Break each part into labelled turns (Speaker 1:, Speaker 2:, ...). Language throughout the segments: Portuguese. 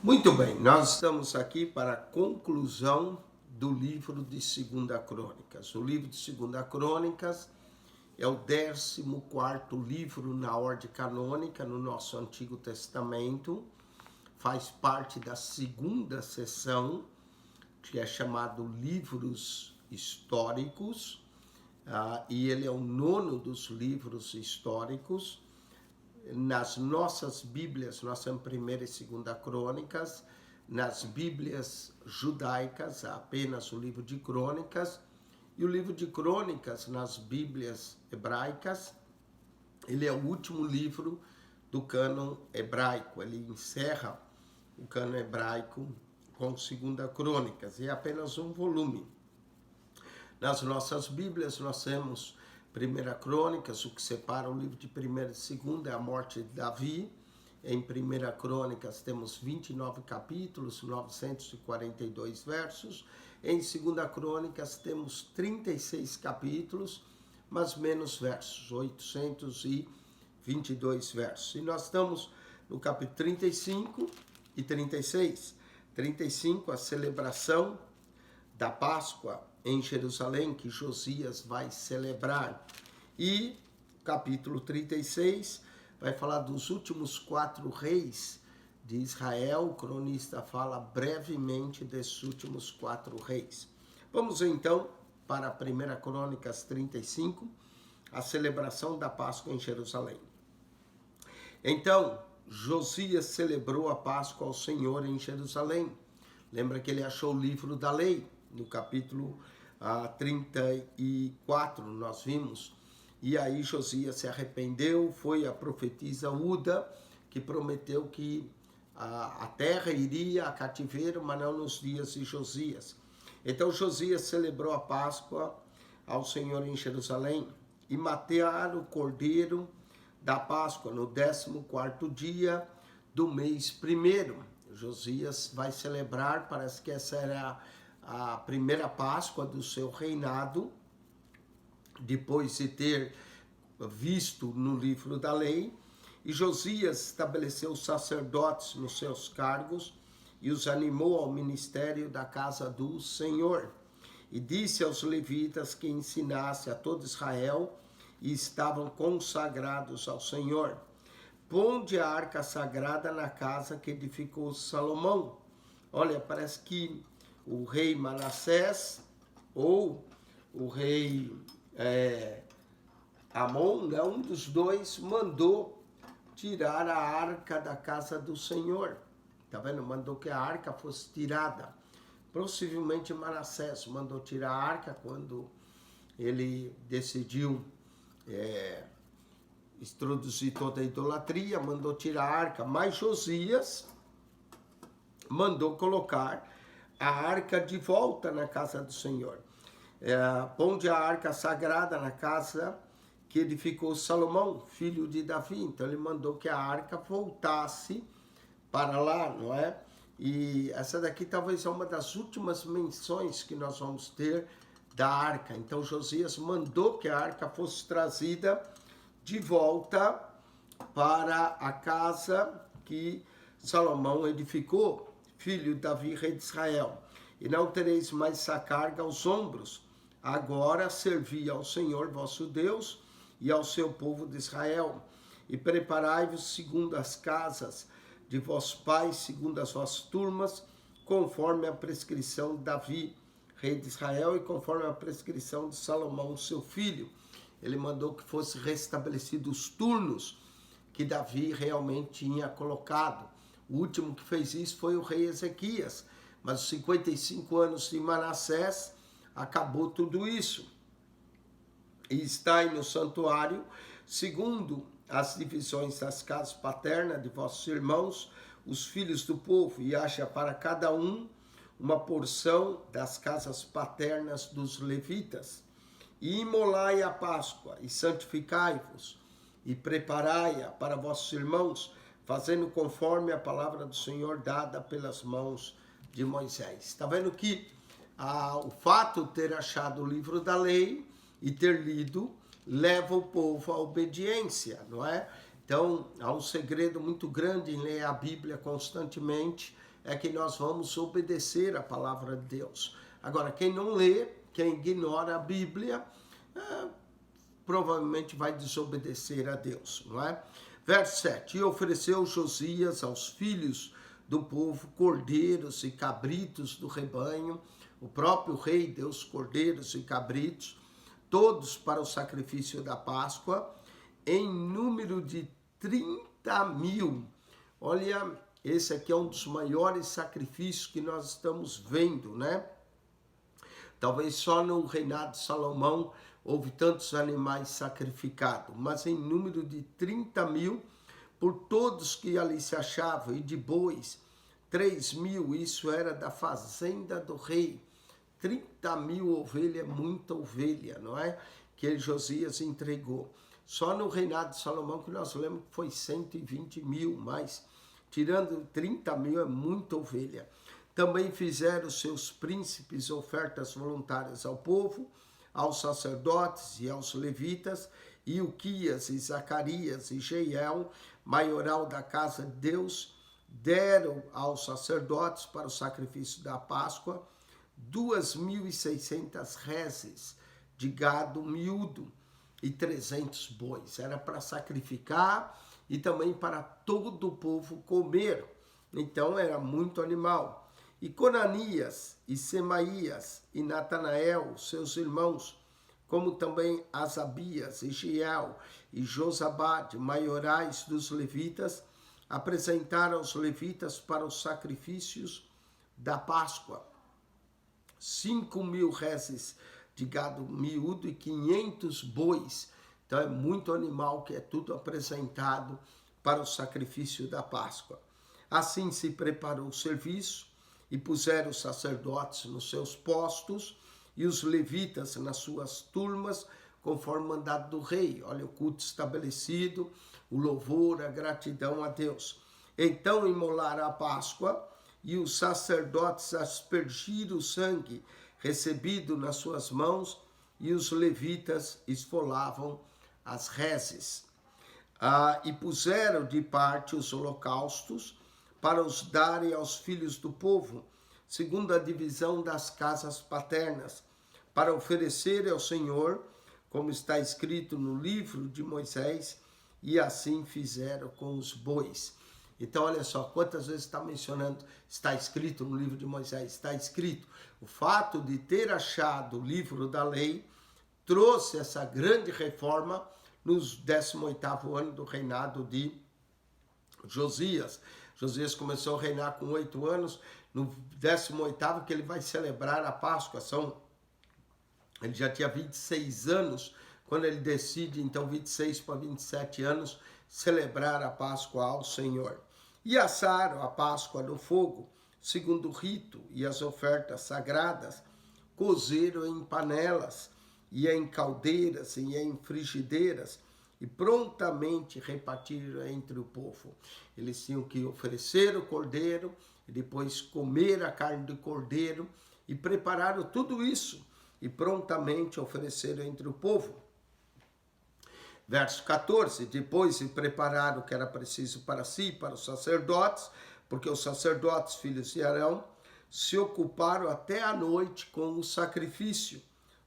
Speaker 1: Muito bem, nós estamos aqui para a conclusão do livro de 2 Crônicas. O livro de 2 Crônicas é o 14º livro na ordem canônica no nosso Antigo Testamento. Faz parte da segunda seção, que é chamado Livros Históricos, e ele é o 9º dos livros históricos. Nas nossas Bíblias, nós temos 1ª e 2 Crônicas. Nas Bíblias judaicas, apenas o livro de Crônicas. E o livro de Crônicas, nas Bíblias hebraicas, ele é o último livro do cânon hebraico. Ele encerra o cânon hebraico com 2 Crônicas. É apenas um volume. Nas nossas Bíblias, nós temos 1 Crônicas, o que separa o livro de 1ª e 2ª é a morte de Davi. Em 1 Crônicas temos 29 capítulos, 942 versos. Em 2 Crônicas temos 36 capítulos, mas menos versos, 822 versos. E nós estamos no capítulo 35 e 36. 35, a celebração da Páscoa em Jerusalém, que Josias vai celebrar. E capítulo 36 vai falar dos últimos 4 reis de Israel. O cronista fala brevemente desses últimos 4 reis. Vamos então para 1 Crônicas 35, a celebração da Páscoa em Jerusalém. Então, Josias celebrou a Páscoa ao Senhor em Jerusalém. Lembra que ele achou o livro da lei, no capítulo 34, nós vimos. E aí Josias se arrependeu, foi a profetisa Uda, que prometeu que a terra iria a cativeiro, mas não nos dias de Josias. Então Josias celebrou a Páscoa ao Senhor em Jerusalém e mataram o cordeiro da Páscoa no 14º dia do mês primeiro. Josias vai celebrar, parece que essa era a primeira Páscoa do seu reinado, depois de ter visto no livro da lei. E Josias estabeleceu os sacerdotes nos seus cargos e os animou ao ministério da casa do Senhor. E disse aos levitas que ensinasse a todo Israel e estavam consagrados ao Senhor: ponde a arca sagrada na casa que edificou Salomão. Olha, parece que o rei Manassés ou o rei Amon, né, um dos dois, mandou tirar a arca da casa do Senhor. Tá vendo? Mandou que a arca fosse tirada. Possivelmente Manassés mandou tirar a arca quando ele decidiu introduzir toda a idolatria, mandou tirar a arca. Mas Josias mandou colocar a arca de volta na casa do Senhor. Ponde a arca sagrada na casa que edificou Salomão, filho de Davi. Então ele mandou que a arca voltasse para lá, não é? E essa daqui talvez é uma das últimas menções que nós vamos ter da arca. Então Josias mandou que a arca fosse trazida de volta para a casa que Salomão edificou, filho de Davi, rei de Israel. E não tereis mais essa carga aos ombros. Agora servi ao Senhor vosso Deus e ao seu povo de Israel. E preparai-vos segundo as casas de vossos pais, segundo as vossas turmas, conforme a prescrição de Davi, rei de Israel, e conforme a prescrição de Salomão, seu filho. Ele mandou que fosse restabelecido os turnos que Davi realmente tinha colocado. O último que fez isso foi o rei Ezequias. Mas os 55 anos de Manassés acabou tudo isso. E está aí no santuário, segundo as divisões das casas paternas de vossos irmãos, os filhos do povo, e acha para cada um uma porção das casas paternas dos levitas. E imolai a Páscoa, e santificai-vos, e preparai-a para vossos irmãos, fazendo conforme a palavra do Senhor dada pelas mãos de Moisés. Está vendo que o fato de ter achado o livro da lei e ter lido leva o povo à obediência, não é? Então, há um segredo muito grande em ler a Bíblia constantemente, é que nós vamos obedecer a palavra de Deus. Agora, quem não lê, quem ignora a Bíblia, provavelmente vai desobedecer a Deus, não é? Verso 7, e ofereceu Josias aos filhos do povo cordeiros e cabritos do rebanho, o próprio rei deu os cordeiros e cabritos, todos para o sacrifício da Páscoa, em número de 30.000. Olha, esse aqui é um dos maiores sacrifícios que nós estamos vendo, né? Talvez só no reinado de Salomão houve tantos animais sacrificados, mas em número de 30.000, por todos que ali se achavam, e de bois, 3.000, isso era da fazenda do rei. 30.000 ovelhas é muita ovelha, não é? Que Josias entregou. Só no reinado de Salomão que nós lemos que foi 120.000, mas tirando 30.000 é muita ovelha. Também fizeram seus príncipes ofertas voluntárias ao povo, aos sacerdotes e aos levitas, e Uquias e Zacarias e Jeiel, maioral da casa de Deus, deram aos sacerdotes para o sacrifício da Páscoa 2.600 reses de gado miúdo e 300 bois. Era para sacrificar e também para todo o povo comer. Então era muito animal. E Conanias, e Semaías, e Natanael, seus irmãos, como também Asabias, e Giel, e Josabade, maiorais dos levitas, apresentaram os levitas para os sacrifícios da Páscoa. 5.000 reses de gado miúdo e 500 bois. Então é muito animal que é tudo apresentado para o sacrifício da Páscoa. Assim se preparou o serviço e puseram os sacerdotes nos seus postos e os levitas nas suas turmas, conforme mandado do rei. Olha o culto estabelecido, o louvor, a gratidão a Deus. Então imolaram a Páscoa e os sacerdotes aspergiram o sangue recebido nas suas mãos e os levitas esfolavam as reses. E puseram de parte os holocaustos para os darem aos filhos do povo, segundo a divisão das casas paternas, para oferecer ao Senhor, como está escrito no livro de Moisés, e assim fizeram com os bois. Então, olha só, quantas vezes está mencionando, está escrito no livro de Moisés, está escrito. O fato de ter achado o livro da lei trouxe essa grande reforma no 18º ano do reinado de Josias. Josias começou a reinar com 8 anos, no 18º que ele vai celebrar a Páscoa. Ele já tinha 26 anos, quando ele decide, então, 26 para 27 anos, celebrar a Páscoa ao Senhor. E assaram a Páscoa no fogo, segundo o rito, e as ofertas sagradas, cozeram em panelas, e em caldeiras, e em frigideiras, e prontamente repartiram entre o povo. Eles tinham que oferecer o cordeiro, e depois comer a carne do cordeiro, e prepararam tudo isso, e prontamente ofereceram entre o povo. Verso 14, depois se prepararam o que era preciso para si, para os sacerdotes, porque os sacerdotes, filhos de Arão, se ocuparam até a noite com o sacrifício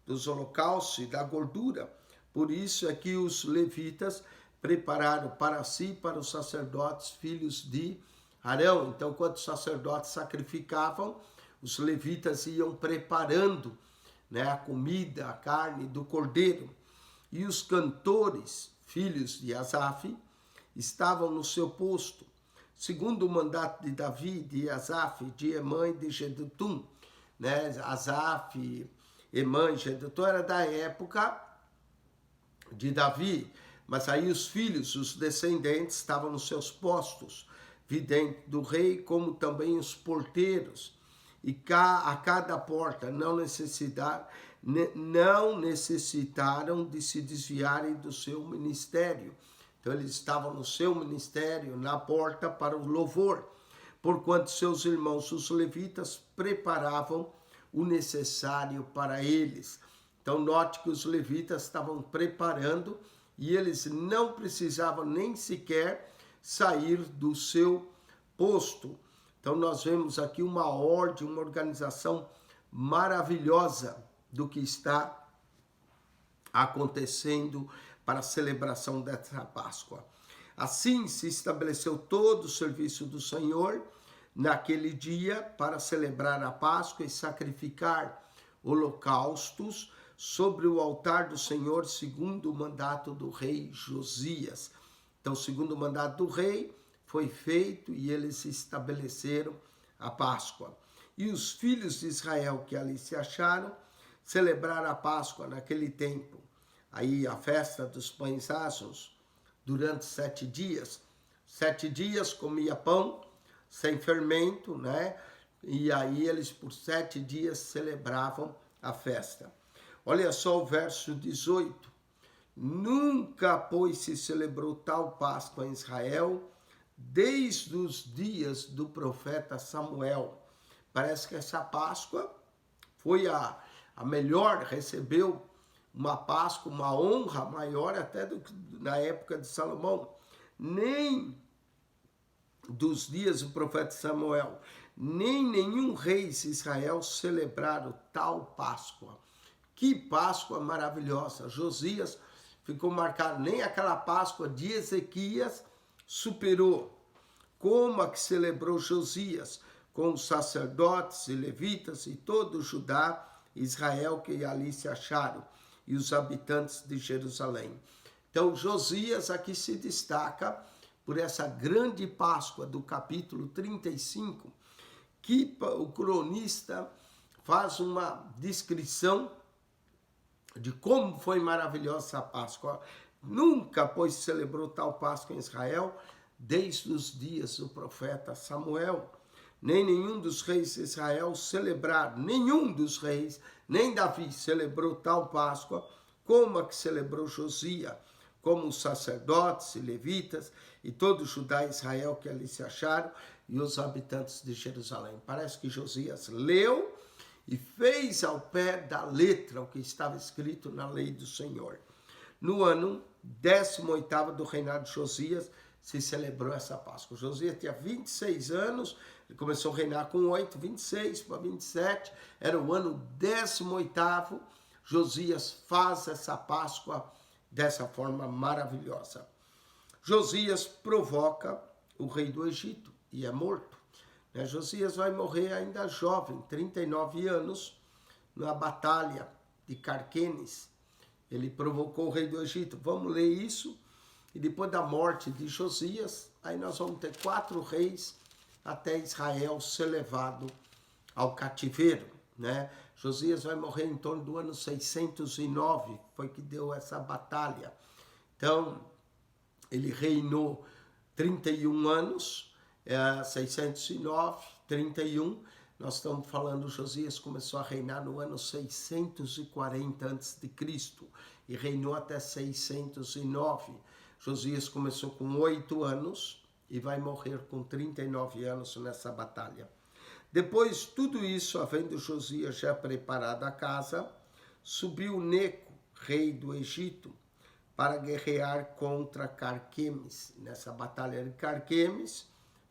Speaker 1: dos holocaustos e da gordura. Por isso é que os levitas prepararam para si, para os sacerdotes, filhos de Arão. Então, quando os sacerdotes sacrificavam, os levitas iam preparando, a comida, a carne do cordeiro. E os cantores, filhos de Asaf, estavam no seu posto, segundo o mandato de Davi, de Asaf, de Emã e de Jedutum. Asaf, Emã e Jedutum era da época de Davi, mas aí os filhos, os descendentes, estavam nos seus postos, vidente do rei, como também os porteiros. E a cada porta não necessitaram de se desviarem do seu ministério. Então eles estavam no seu ministério, na porta para o louvor, porquanto seus irmãos, os levitas, preparavam o necessário para eles. Então note que os levitas estavam preparando e eles não precisavam nem sequer sair do seu posto. Então nós vemos aqui uma ordem, uma organização maravilhosa do que está acontecendo para a celebração dessa Páscoa. Assim se estabeleceu todo o serviço do Senhor naquele dia para celebrar a Páscoa e sacrificar holocaustos sobre o altar do Senhor, segundo o mandato do rei Josias. Então, segundo o mandato do rei, foi feito e eles estabeleceram a Páscoa. E os filhos de Israel que ali se acharam, celebraram a Páscoa naquele tempo. Aí a festa dos pães asmos, durante 7 dias. 7 dias comia pão sem fermento, né? E aí eles por 7 dias celebravam a festa. Olha só o verso 18. Nunca, pois, se celebrou tal Páscoa em Israel, desde os dias do profeta Samuel. Parece que essa Páscoa foi a melhor, recebeu uma Páscoa, uma honra maior até do que na época de Salomão. Nem dos dias do profeta Samuel, nem nenhum rei de Israel celebraram tal Páscoa. Que Páscoa maravilhosa! Josias ficou marcado, nem aquela Páscoa de Ezequias superou. Como a que celebrou Josias, com os sacerdotes e levitas e todo o Judá e Israel que ali se acharam, e os habitantes de Jerusalém. Então Josias aqui se destaca por essa grande Páscoa do capítulo 35, que o cronista faz uma descrição de como foi maravilhosa a Páscoa. Nunca, pois, celebrou tal Páscoa em Israel, desde os dias do profeta Samuel. Nem nenhum dos reis de Israel celebraram, nenhum dos reis, nem Davi celebrou tal Páscoa, como a que celebrou Josias, como os sacerdotes e levitas, e todo Judá e Israel que ali se acharam, e os habitantes de Jerusalém. Parece que Josias leu e fez ao pé da letra o que estava escrito na lei do Senhor. No ano 18º do reinado de Josias, se celebrou essa Páscoa. Josias tinha 26 anos, ele começou a reinar com 8, 26 para 27, era o ano 18º, Josias faz essa Páscoa dessa forma maravilhosa. Josias provoca o rei do Egito e é morto. Josias vai morrer ainda jovem, 39 anos, na batalha de Carquemes. Ele provocou o rei do Egito. Vamos ler isso. E depois da morte de Josias, aí nós vamos ter 4 reis até Israel ser levado ao cativeiro, né? Josias vai morrer em torno do ano 609, foi que deu essa batalha. Então, ele reinou 31 anos, 609, 31. Nós estamos falando, Josias começou a reinar no ano 640 a.C. e reinou até 609. Josias começou com 8 anos e vai morrer com 39 anos nessa batalha. Depois, tudo isso, havendo Josias já preparado a casa, subiu Neco, rei do Egito, para guerrear contra Carquemes. Nessa batalha de Carquemes,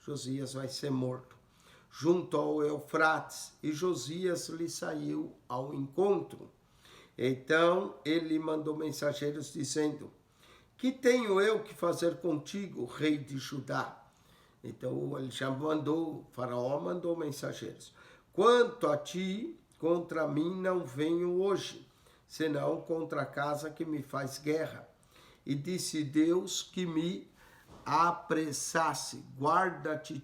Speaker 1: Josias vai ser morto. Junto ao Eufrates, e Josias lhe saiu ao encontro. Então ele mandou mensageiros dizendo: que tenho eu que fazer contigo, rei de Judá? Então ele já mandou, o faraó mandou mensageiros: quanto a ti, contra mim não venho hoje, senão contra a casa que me faz guerra. E disse Deus que me apressasse, guarda-te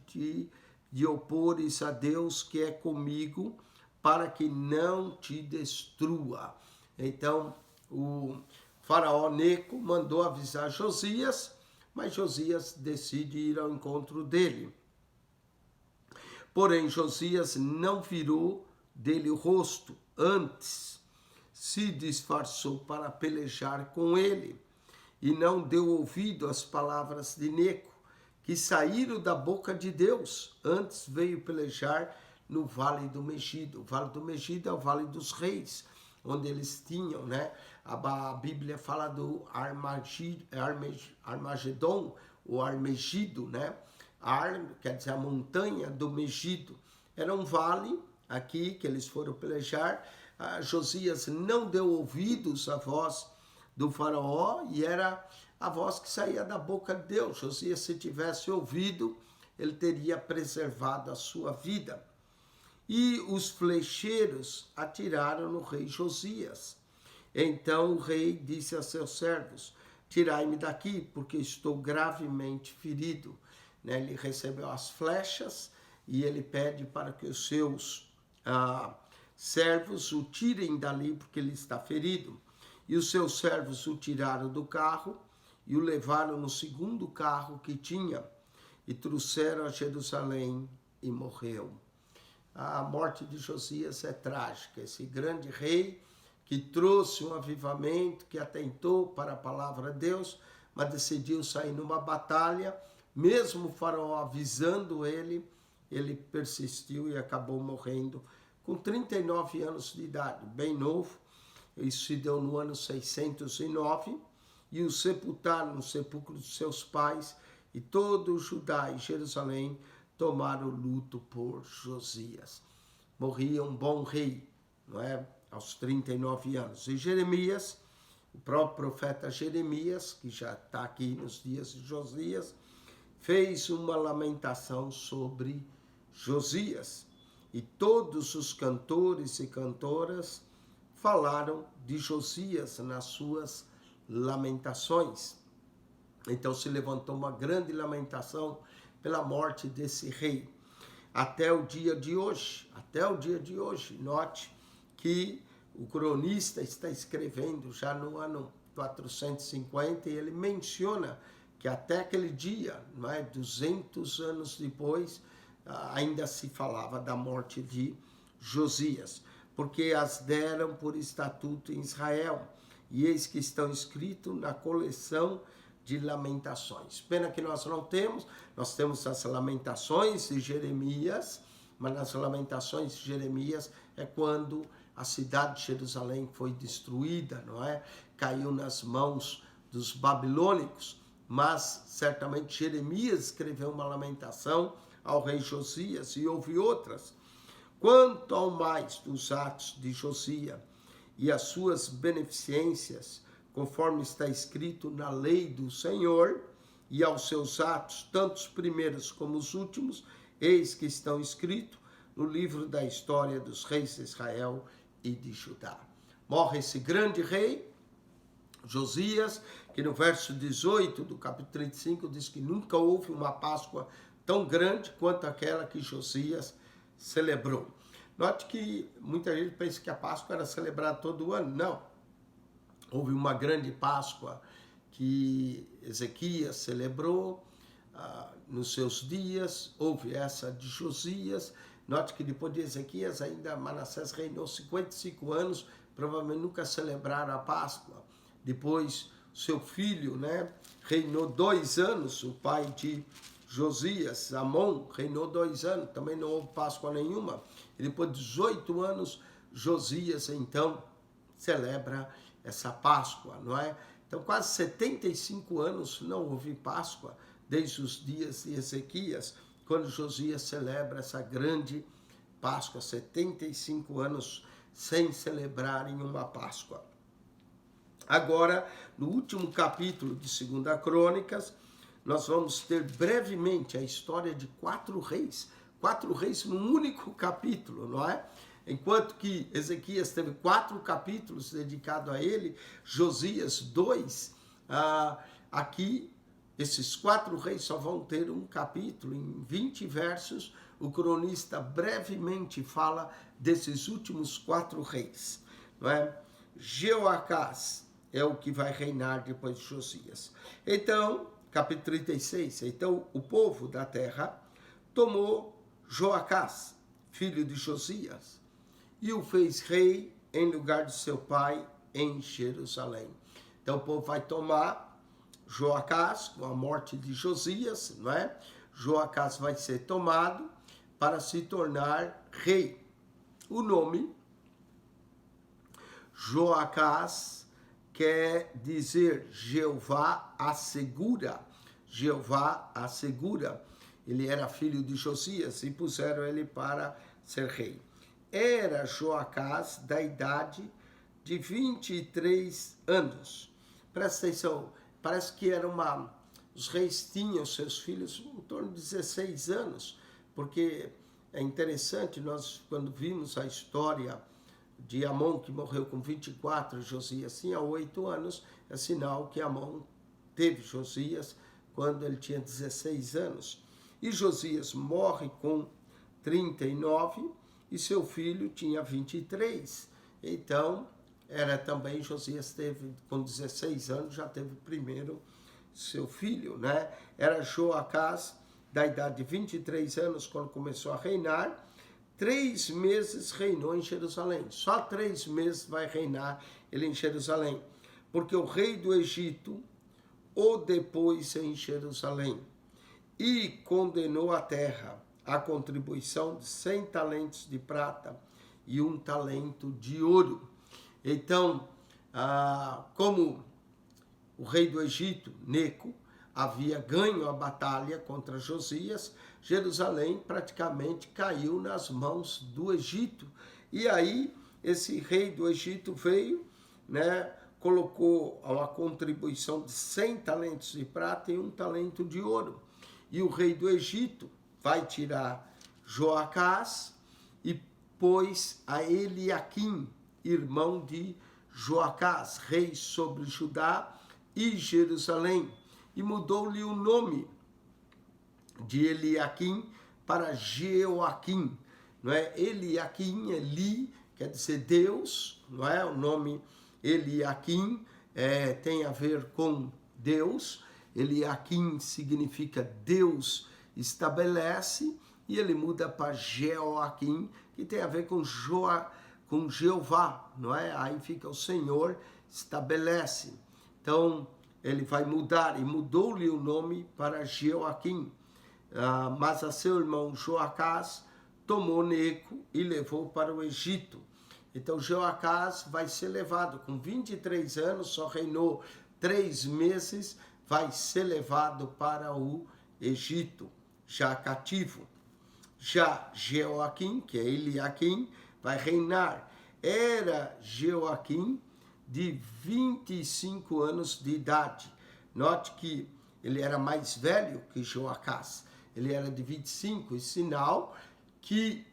Speaker 1: de opores a Deus que é comigo, para que não te destrua. Então o faraó Neco mandou avisar Josias, mas Josias decide ir ao encontro dele. Porém, Josias não virou dele o rosto, antes se disfarçou para pelejar com ele, e não deu ouvido às palavras de Neco, que saíram da boca de Deus. Antes veio pelejar no Vale do Megido. O Vale do Megido é o Vale dos Reis, onde eles tinham, né? A Bíblia fala do Armagedon, ou Armegido, né? quer dizer, a montanha do Megido. Era um vale aqui que eles foram pelejar. Josias não deu ouvidos à voz do faraó, e era a voz que saía da boca de Deus. Josias, se tivesse ouvido, ele teria preservado a sua vida. E os flecheiros atiraram no rei Josias. Então o rei disse a seus servos: tirai-me daqui, porque estou gravemente ferido. Ele recebeu as flechas e ele pede para que os seus servos o tirem dali, porque ele está ferido. E os seus servos o tiraram do carro e o levaram no segundo carro que tinha e trouxeram a Jerusalém e morreu. A morte de Josias é trágica. Esse grande rei que trouxe um avivamento, que atentou para a palavra de Deus, mas decidiu sair numa batalha, mesmo o faraó avisando ele, ele persistiu e acabou morrendo com 39 anos de idade, bem novo. Isso se deu no ano 609, e o sepultaram no sepulcro dos seus pais, e todo o Judá e Jerusalém tomaram luto por Josias. Morria um bom rei, não é? Aos 39 anos. E Jeremias, o próprio profeta Jeremias, que já está aqui nos dias de Josias, fez uma lamentação sobre Josias. E todos os cantores e cantoras falaram de Josias nas suas lamentações. Então se levantou uma grande lamentação pela morte desse rei. Até o dia de hoje, note que o cronista está escrevendo já no ano 450, e ele menciona que até aquele dia, 200 anos depois, ainda se falava da morte de Josias, porque as deram por estatuto em Israel, e eis que estão escritos na coleção de lamentações. Pena que nós temos as lamentações de Jeremias, mas nas lamentações de Jeremias é quando a cidade de Jerusalém foi destruída, não é? Caiu nas mãos dos babilônicos, mas certamente Jeremias escreveu uma lamentação ao rei Josias, e houve outras. Quanto ao mais dos atos de Josias e as suas beneficências, conforme está escrito na lei do Senhor, e aos seus atos, tanto os primeiros como os últimos, eis que estão escritos no livro da história dos reis de Israel e de Judá. Morre esse grande rei, Josias, que no verso 18 do capítulo 35 diz que nunca houve uma Páscoa tão grande quanto aquela que Josias celebrou. Note que muita gente pensa que a Páscoa era celebrada todo ano. Não. Houve uma grande Páscoa que Ezequias celebrou nos seus dias. Houve essa de Josias. Note que depois de Ezequias ainda Manassés reinou 55 anos. Provavelmente nunca celebraram a Páscoa. Depois seu filho, reinou 2 anos, o pai de Josias, Amon, reinou 2 anos, também não houve Páscoa nenhuma. E depois de 18 anos, Josias, então, celebra essa Páscoa, não é? Então, quase 75 anos não houve Páscoa, desde os dias de Ezequias, quando Josias celebra essa grande Páscoa, 75 anos sem celebrarem uma Páscoa. Agora, no último capítulo de 2 Crônicas, nós vamos ter brevemente a história de 4 reis. 4 reis num único capítulo, não é? Enquanto que Ezequias teve 4 capítulos dedicados a ele, Josias 2, aqui esses 4 reis só vão ter um capítulo, em 20 versos, o cronista brevemente fala desses últimos 4 reis, não é? Jeoacás é o que vai reinar depois de Josias. Então, capítulo 36, então o povo da terra tomou Joacás, filho de Josias, e o fez rei em lugar de seu pai em Jerusalém. Então o povo vai tomar Joacás com a morte de Josias, não é? Joacás vai ser tomado para se tornar rei. O nome Joacás quer dizer Jeová assegura. Jeová assegura. ele era filho de Josias, e puseram ele para ser rei. Era Joacás da idade de 23 anos. Presta atenção, parece que era os reis tinham seus filhos em torno de 16 anos, porque é interessante, nós quando vimos a história de Amon, que morreu com 24, Josias tinha 8 anos, é sinal que Amon teve Josias quando ele tinha 16 anos. E Josias morre com 39 e seu filho tinha 23. Então, era também, Josias teve, com 16 anos, já teve primeiro seu filho, né? Era Joacás, da idade de 23 anos, quando começou a reinar. 3 meses reinou em Jerusalém. Só 3 meses vai reinar ele em Jerusalém. Porque o rei do Egito o depôs em Jerusalém e condenou a terra à contribuição de 100 talentos de prata e 1 talento de ouro. Então, como o rei do Egito, Neco, havia ganho a batalha contra Josias, Jerusalém praticamente caiu nas mãos do Egito. E aí, esse rei do Egito veio, né, colocou uma contribuição de 100 talentos de prata e 1 talento de ouro. E o rei do Egito vai tirar Joacás e pôs a Eliaquim, irmão de Joacás, rei sobre Judá e Jerusalém, e mudou-lhe o nome de Eliaquim para Jeoaquim, não é? Eliaquim, Eli, quer dizer Deus, não é? O nome Eliaquim tem a ver com Deus. Eliaquim significa Deus estabelece, e ele muda para Jeoaquim, que tem a ver com Jeová, não é? Aí fica o Senhor estabelece. Então, ele vai mudar, e mudou-lhe o nome para Jeoaquim. Mas a seu irmão Joacás tomou Neco e levou para o Egito. Então, Joacás vai ser levado, com 23 anos, só reinou 3 meses, vai ser levado para o Egito, já cativo. Já Jeoaquim, que é Eliaquim, vai reinar. Era Jeoaquim de 25 anos de idade. Note que ele era mais velho que Joacás. Ele era de 25, e sinal que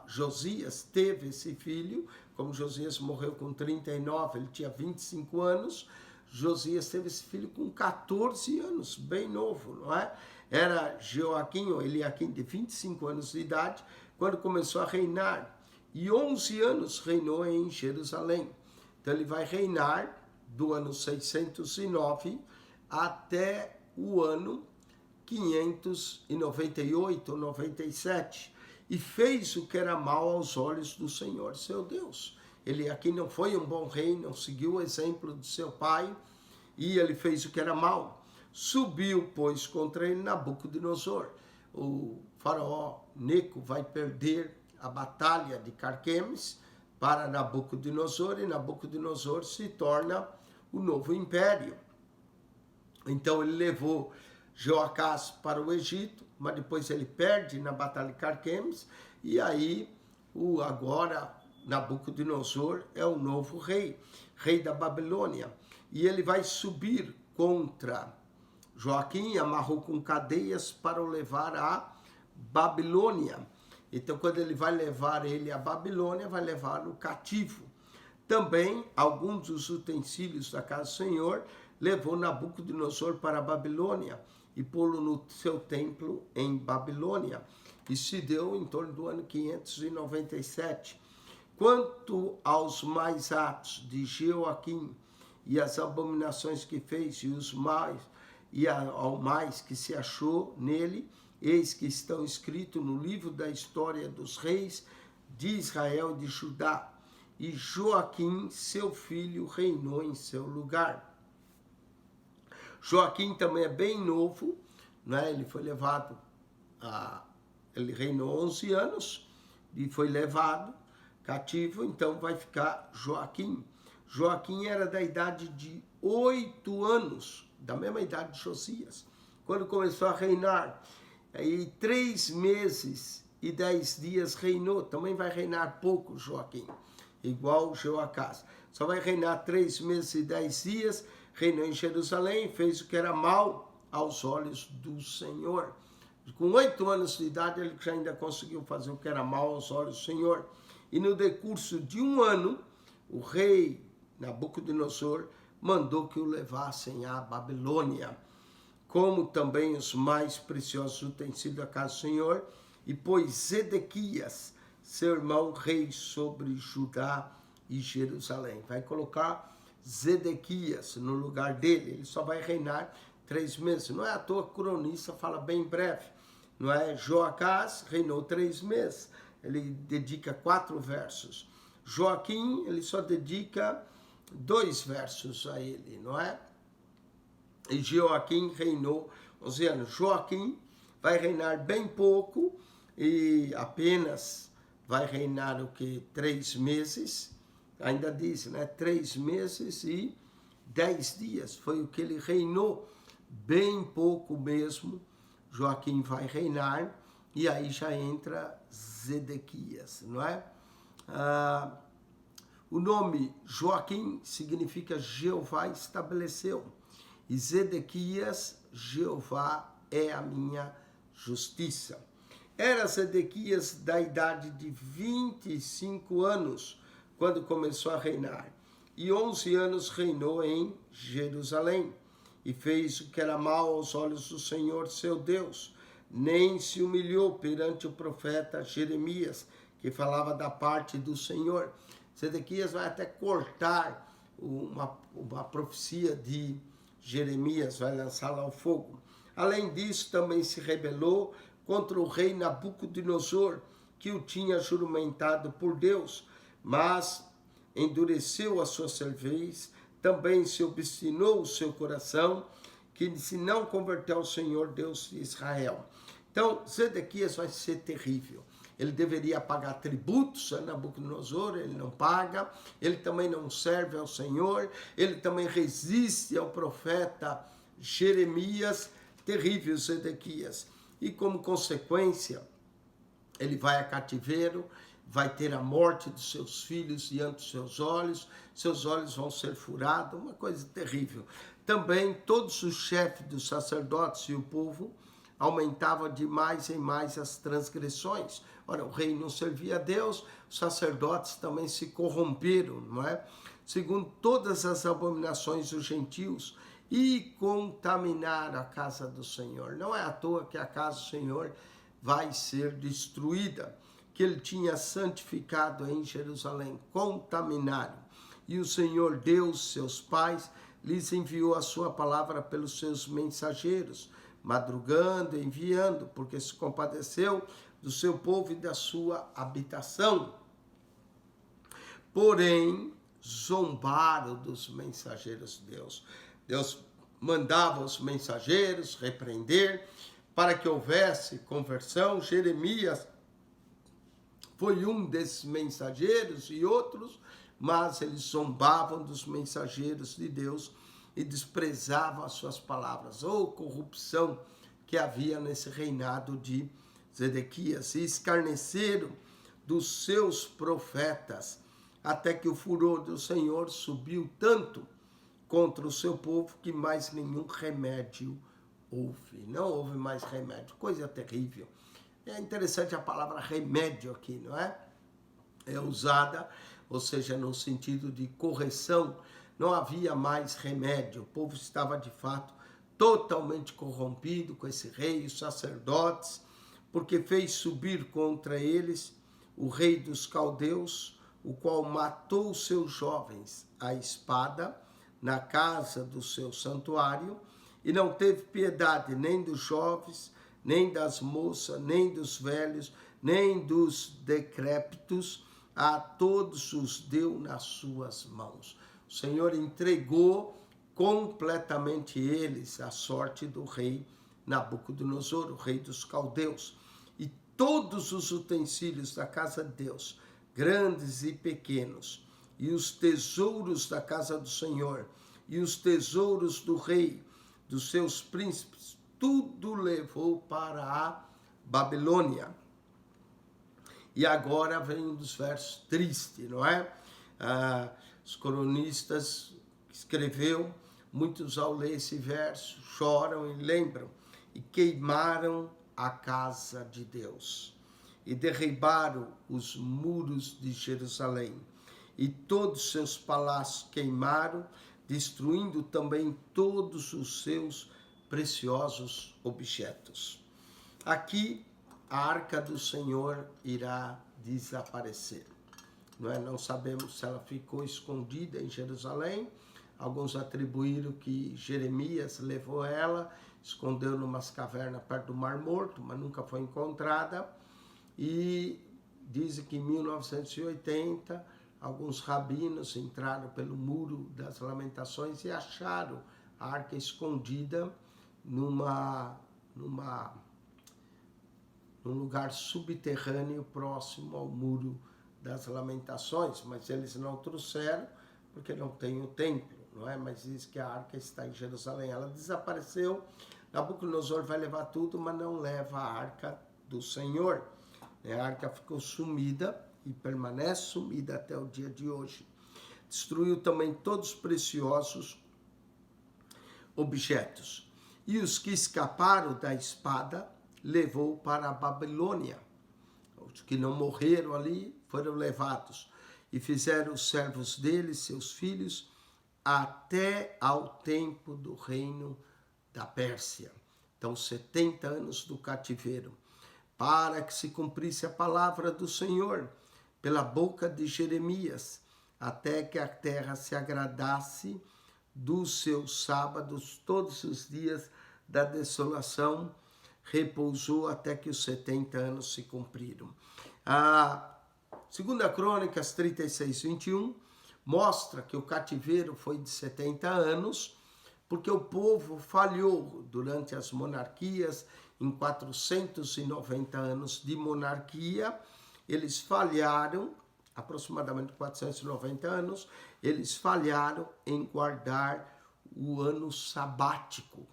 Speaker 1: Josias teve esse filho. Como Josias morreu com 39, ele tinha 25 anos. Josias teve esse filho com 14 anos, bem novo, não é? Era Joaquim, ou Eliaquim, de 25 anos de idade, quando começou a reinar. E 11 anos reinou em Jerusalém. Então ele vai reinar do ano 609 até o ano 598, 97, e fez o que era mal aos olhos do Senhor, seu Deus. Ele aqui não foi um bom rei, não seguiu o exemplo de seu pai, e ele fez o que era mal. Subiu, pois, contra ele Nabucodonosor. O faraó Neco vai perder a batalha de Carquemes para Nabucodonosor, e Nabucodonosor se torna o novo império. Então ele levou Joacás para o Egito, mas depois ele perde na batalha de Carquemes, e aí agora Nabucodonosor é o novo rei, rei da Babilônia, e ele vai subir contra Joaquim, amarrou com cadeias para o levar à Babilônia. Então, quando ele vai levar ele à Babilônia, vai levá-lo cativo. Também, alguns dos utensílios da casa do Senhor levou Nabucodonosor para a Babilônia e pô-lo no seu templo em Babilônia. Isso se deu em torno do ano 597. Quanto aos mais atos de Jeoaquim e as abominações que fez e ao mais que se achou nele, eis que estão escritos no livro da história dos reis de Israel e de Judá. E Joaquim, seu filho, reinou em seu lugar. Joaquim também é bem novo, né? Ele foi levado, ele reinou 11 anos e foi levado cativo, então vai ficar Joaquim. Joaquim era da idade de 8 anos da mesma idade de Josias, quando começou a reinar. Aí 3 meses e 10 dias reinou. Também vai reinar pouco Joaquim, igual Jeoacás. Só vai reinar 3 meses e 10 dias. Reinou em Jerusalém, fez o que era mal aos olhos do Senhor. Com 8 anos de idade, ele já ainda conseguiu fazer o que era mal aos olhos do Senhor. E no decurso de 1 ano, o rei Nabucodonosor mandou que o levassem à Babilônia, como também os mais preciosos utensílios da casa do Senhor, e pôs Zedequias, seu irmão, rei sobre Judá e Jerusalém. Vai colocar Zedequias no lugar dele, ele só vai reinar 3 meses. Não é à toa que o cronista fala bem breve, não é? Joacás reinou 3 meses, ele dedica 4 versos. Joaquim, ele só dedica 2 versos a ele, não é? E Joaquim reinou 11 anos. Joaquim vai reinar bem pouco e apenas vai reinar o que? 3 meses. Ainda diz, né? 3 meses e 10 dias. Foi o que ele reinou. Bem pouco mesmo. Joaquim vai reinar. E aí já entra Zedequias, não é? O nome Joaquim significa Jeová estabeleceu. E Zedequias, Jeová é a minha justiça. Era Zedequias da idade de 25 anos, quando começou a reinar. E 11 anos reinou em Jerusalém. E fez o que era mal aos olhos do Senhor, seu Deus. Nem se humilhou perante o profeta Jeremias, que falava da parte do Senhor. Zedequias vai até cortar uma profecia de Jeremias, vai lançá-la ao fogo. Além disso, também se rebelou contra o rei Nabucodonosor, que o tinha juramentado por Deus, mas endureceu a sua cerviz, também se obstinou o seu coração, que se não converteu ao Senhor, Deus de Israel. Então, Zedequias vai ser terrível. Ele deveria pagar tributos a Nabucodonosor, ele não paga. Ele também não serve ao Senhor. Ele também resiste ao profeta Jeremias. Terrível Zedequias. E como consequência, ele vai a cativeiro, vai ter a morte dos seus filhos diante dos seus olhos vão ser furados, uma coisa terrível. Também todos os chefes dos sacerdotes e o povo aumentavam de mais em mais as transgressões. Ora, o rei não servia a Deus, os sacerdotes também se corromperam, não é? Segundo todas as abominações dos gentios, e contaminaram a casa do Senhor. Não é à toa que a casa do Senhor vai ser destruída, que ele tinha santificado em Jerusalém. Contaminaram. E o Senhor Deus, seus pais, lhes enviou a sua palavra pelos seus mensageiros, madrugando e enviando, porque se compadeceu do seu povo e da sua habitação. Porém, zombaram dos mensageiros de Deus. Deus mandava os mensageiros repreender para que houvesse conversão. Jeremias foi um desses mensageiros e outros, mas eles zombavam dos mensageiros de Deus e desprezavam as suas palavras. Corrupção que havia nesse reinado de Zedequias. E escarneceram dos seus profetas, até que o furor do Senhor subiu tanto contra o seu povo que mais nenhum remédio houve. Não houve mais remédio. Coisa terrível. É interessante a palavra remédio aqui, não é? É usada, ou seja, no sentido de correção. Não havia mais remédio. O povo estava, de fato, totalmente corrompido com esse rei, os sacerdotes, porque fez subir contra eles o rei dos caldeus, o qual matou seus jovens à espada na casa do seu santuário, e não teve piedade nem dos jovens, nem das moças, nem dos velhos, nem dos decrépitos, a todos os deu nas suas mãos. O Senhor entregou completamente eles à sorte do rei Nabucodonosor, o rei dos caldeus. E todos os utensílios da casa de Deus, grandes e pequenos, e os tesouros da casa do Senhor, e os tesouros do rei, dos seus príncipes, tudo levou para a Babilônia. E agora vem um dos versos tristes, não é? Os cronistas escreveu, muitos ao ler esse verso choram e lembram, e queimaram a casa de Deus, e derribaram os muros de Jerusalém, e todos seus palácios queimaram, destruindo também todos os seus preciosos objetos. Aqui a arca do Senhor irá desaparecer. Não sabemos se ela ficou escondida em Jerusalém. Alguns atribuíram que Jeremias levou ela, escondeu numas cavernas perto do Mar Morto, mas nunca foi encontrada. E dizem que em 1980, alguns rabinos entraram pelo Muro das Lamentações e acharam a arca escondida num lugar subterrâneo próximo ao Muro das Lamentações, mas eles não trouxeram porque não tem o templo, não é? Mas diz que a arca está em Jerusalém. Ela desapareceu, Nabucodonosor vai levar tudo, mas não leva a arca do Senhor. A arca ficou sumida e permanece sumida até o dia de hoje. Destruiu também todos os preciosos objetos. E os que escaparam da espada levou para a Babilônia. Os que não morreram ali foram levados. E fizeram os servos dele, seus filhos, até ao tempo do reino da Pérsia. Então, 70 anos do cativeiro, para que se cumprisse a palavra do Senhor, pela boca de Jeremias, até que a terra se agradasse dos seus sábados, todos os dias da desolação, repousou até que os 70 anos se cumpriram. A 2 Crônicas 36, 21, mostra que o cativeiro foi de 70 anos, porque o povo falhou durante as monarquias, em 490 anos de monarquia, eles falharam, aproximadamente 490 anos, eles falharam em guardar o ano sabático,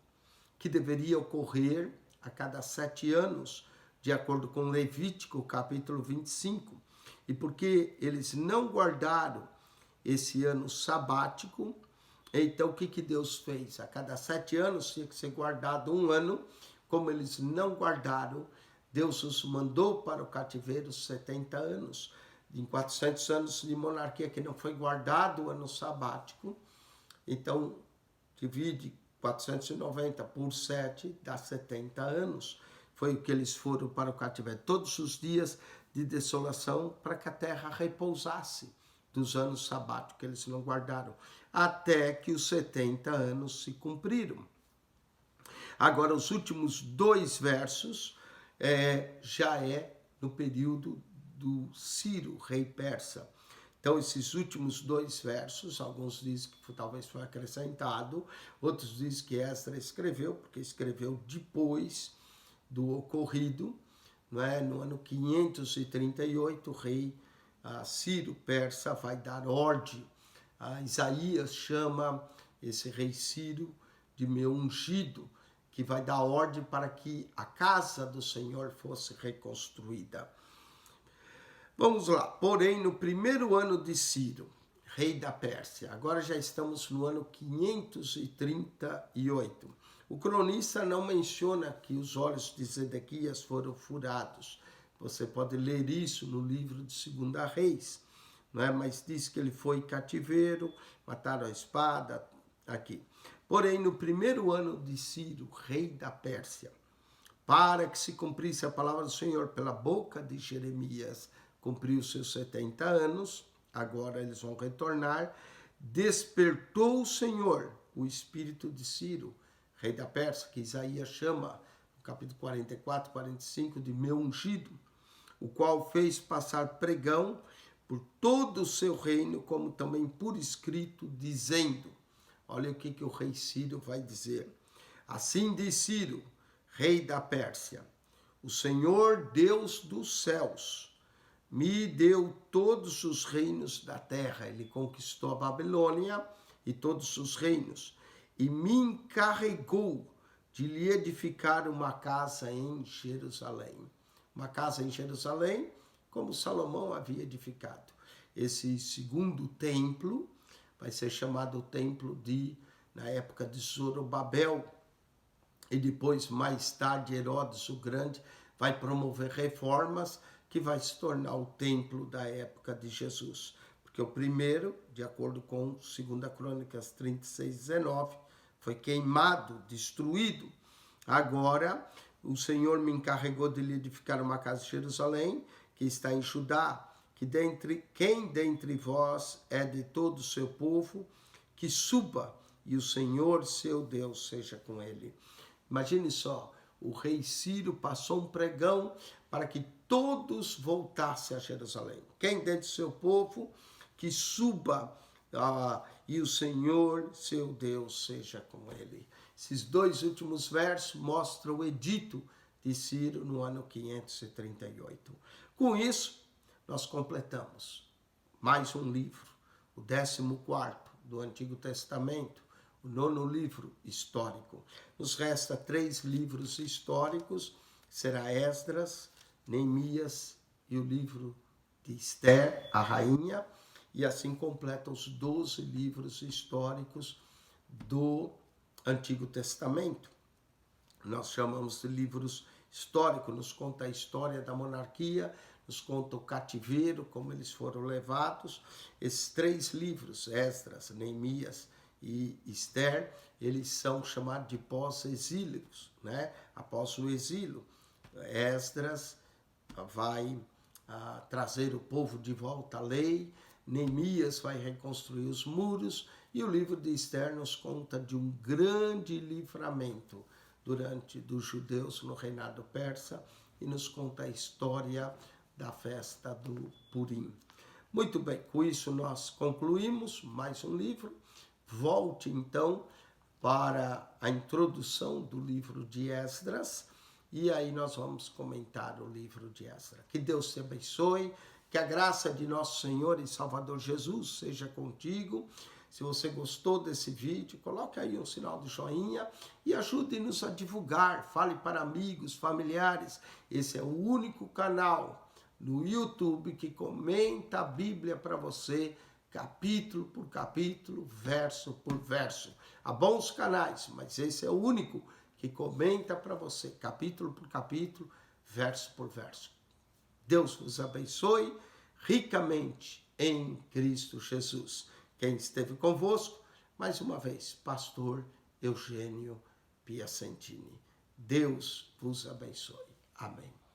Speaker 1: que deveria ocorrer a cada 7 anos, de acordo com Levítico, capítulo 25. E porque eles não guardaram esse ano sabático, então o que Deus fez? A cada 7 anos tinha que ser guardado um ano. Como eles não guardaram, Deus os mandou para o cativeiro 70 anos. Em 400 anos de monarquia que não foi guardado o ano sabático, então divide 490 por 7, dá 70 anos. Foi o que eles foram para o cativeiro. Todos os dias de desolação para que a terra repousasse dos anos sabáticos que eles não guardaram. Até que os 70 anos se cumpriram. Agora, os últimos 2 versos já é no período do Ciro, rei persa. Então, esses últimos 2 versos, alguns dizem que talvez foi acrescentado, outros dizem que Esdras escreveu, porque escreveu depois do ocorrido, não é? No ano 538, o rei Ciro persa vai dar ordem. Isaías chama esse rei Ciro de meu ungido, que vai dar ordem para que a casa do Senhor fosse reconstruída. Vamos lá. Porém, no primeiro ano de Ciro, rei da Pérsia, agora já estamos no ano 538. O cronista não menciona que os olhos de Zedequias foram furados. Você pode ler isso no livro de 2 Reis, não é? Mas diz que ele foi cativeiro, mataram a espada, aqui. Porém, no primeiro ano de Ciro, rei da Pérsia, para que se cumprisse a palavra do Senhor pela boca de Jeremias, cumpriu seus 70 anos, agora eles vão retornar, despertou o Senhor, o espírito de Ciro, rei da Pérsia, que Isaías chama, no capítulo 44, 45, de meu ungido, o qual fez passar pregão por todo o seu reino, como também por escrito, dizendo, olha o que o rei Ciro vai dizer. Assim diz Ciro, rei da Pérsia, o Senhor Deus dos céus me deu todos os reinos da terra. Ele conquistou a Babilônia e todos os reinos. e me encarregou de lhe edificar uma casa em Jerusalém. Uma casa em Jerusalém, como Salomão havia edificado. Esse segundo templo vai ser chamado o templo na época de Zorobabel, e depois, mais tarde, Herodes o Grande vai promover reformas que vai se tornar o templo da época de Jesus. Porque o primeiro, de acordo com 2 Crônicas 36:19, foi queimado, destruído. Agora, o Senhor me encarregou de lhe edificar uma casa em Jerusalém, que está em Judá, quem dentre vós é de todo o seu povo, que suba, e o Senhor seu Deus seja com ele. Imagine só, o rei Ciro passou um pregão para que todos voltassem a Jerusalém. Quem dentre o seu povo, que suba, e o Senhor seu Deus seja com ele. Esses dois últimos versos mostram o edito de Ciro no ano 538. Com isso, nós completamos mais um livro, o 14º do Antigo Testamento, o 9º livro histórico. Nos resta 3 livros históricos, será Esdras, Neemias e o livro de Esther, a rainha, e assim completa os 12 livros históricos do Antigo Testamento. Nós chamamos de livros históricos, nos conta a história da monarquia, nos conta o cativeiro, como eles foram levados. Esses 3 livros, Esdras, Neemias e Esther, eles são chamados de pós-exílios, né? Após o exílio, Esdras vai trazer o povo de volta à lei, Neemias vai reconstruir os muros, e o livro de Esther nos conta de um grande livramento dos judeus no reinado persa, e nos conta a história da festa do Purim. Muito bem, com isso nós concluímos mais um livro. Volte então para a introdução do livro de Esdras, e aí nós vamos comentar o livro de Esdras. Que Deus te abençoe, que a graça de nosso Senhor e Salvador Jesus seja contigo. Se você gostou desse vídeo, coloque aí um sinal de joinha e ajude-nos a divulgar. Fale para amigos, familiares. Esse é o único canal no YouTube que comenta a Bíblia para você, capítulo por capítulo, verso por verso. Há bons canais, mas esse é o único que comenta para você, capítulo por capítulo, verso por verso. Deus vos abençoe ricamente em Cristo Jesus. Quem esteve convosco, mais uma vez, pastor Eugênio Piacentini. Deus vos abençoe. Amém.